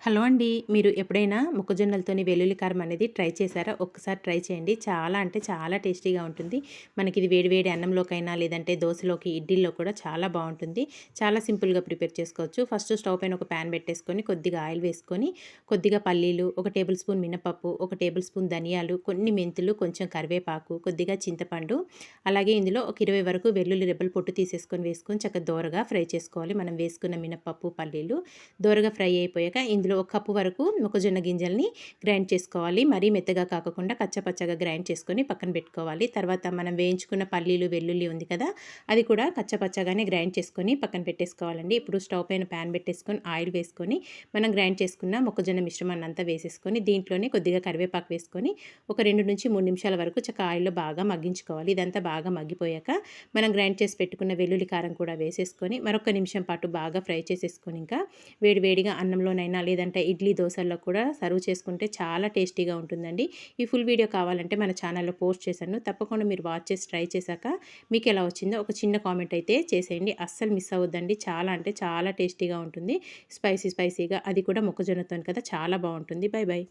Hello అండి. మీరు ఎప్పుడైనా మొక్కజొన్నలతోని వెల్లుల్లి కారం అనేది ట్రై చేశారా? ఒక్కసారి ట్రై చేయండి. చాలా అంటే చాలా టేస్టీగా ఉంటుంది. మనకిది వేడి వేడి అన్నంలోకైనా లేదంటే దోసలోకి, ఇడ్లీల్లో కూడా చాలా బావుంటుంది. చాలా సింపుల్‌గా ప్రిపేర్ చేసుకోవచ్చు. ఫస్ట్ స్టవ్ పైన ఒక పాన్ పెట్టేసుకొని, కొద్దిగా ఆయిల్ వేసుకొని, కొద్దిగా పల్లీలు, ఒక టేబుల్ స్పూన్ మినపప్పు, ఒక టేబుల్ స్పూన్ ధనియాలు, కొన్ని మెంతులు, కొంచెం కరివేపాకు, కొద్దిగా చింతపండు, అలాగే ఇందులో ఒక 20 వరకు వెల్లుల్లి రెబ్బలు పొట్టు తీసేసుకొని వేసుకొని చక్కగా దోరగా ఫ్రై చేసుకోవాలి. మనం వేసుకున్న మినపప్పు, పల్లీలు దోరగా ఫ్రై అయిపోయాక ఇందులో ఒక కప్పు వరకు మొక్కజొన్న గింజల్ని గ్రైండ్ చేసుకోవాలి. మరీ మెత్తగా కాకుండా కచ్చపచ్చగా గ్రైండ్ చేసుకొని పక్కన పెట్టుకోవాలి. తర్వాత మనం వేయించుకున్న పల్లీలు, వెల్లుల్లి ఉంది కదా! అది కూడా కచ్చపచ్చగానే గ్రైండ్ చేసుకొని పక్కన పెట్టేసుకోవాలండి. ఇప్పుడు స్టవ్ పైన పాన్ పెట్టేసుకొని ఆయిల్ వేసుకొని మనం గ్రైండ్ చేసుకున్న మొక్కజొన్న మిశ్రమాన్ని అంతా వేసేసుకొని దీంట్లోనే కొద్దిగా కరివేపాకు వేసుకొని ఒక 2-3 నిమిషాల వరకు చక్కగా ఆయిల్‌లో బాగా మగ్గించుకోవాలి. ఇదంతా బాగా మగ్గిపోయాక మనం గ్రైండ్ చేసి పెట్టుకున్న వెల్లుల్లి కారం కూడా వేసేసుకొని మరొక నిమిషం పాటు బాగా ఫ్రై చేసేసుకొని ఇంకా వేడి వేడిగా అన్నంలోనైనా లేదంటే ఇడ్లీ, దోసల్లో కూడా సర్వ్ చేసుకుంటే చాలా టేస్టీగా ఉంటుందండి. ఈ ఫుల్ వీడియో కావాలంటే మన ఛానల్‌లో పోస్ట్ చేశాను. తప్పకుండా మీరు వాచ్ చేసి ట్రై చేశాక మీకెలా వచ్చిందో ఒక చిన్న కామెంట్ అయితే చేసేయండి. అస్సలు మిస్ అవ్వద్దండి. చాలా అంటే చాలా టేస్టీగా ఉంటుంది. స్పైసీగా అది కూడా మొక్కజొన్నతోని కదా! చాలా బావుంటుంది. By by.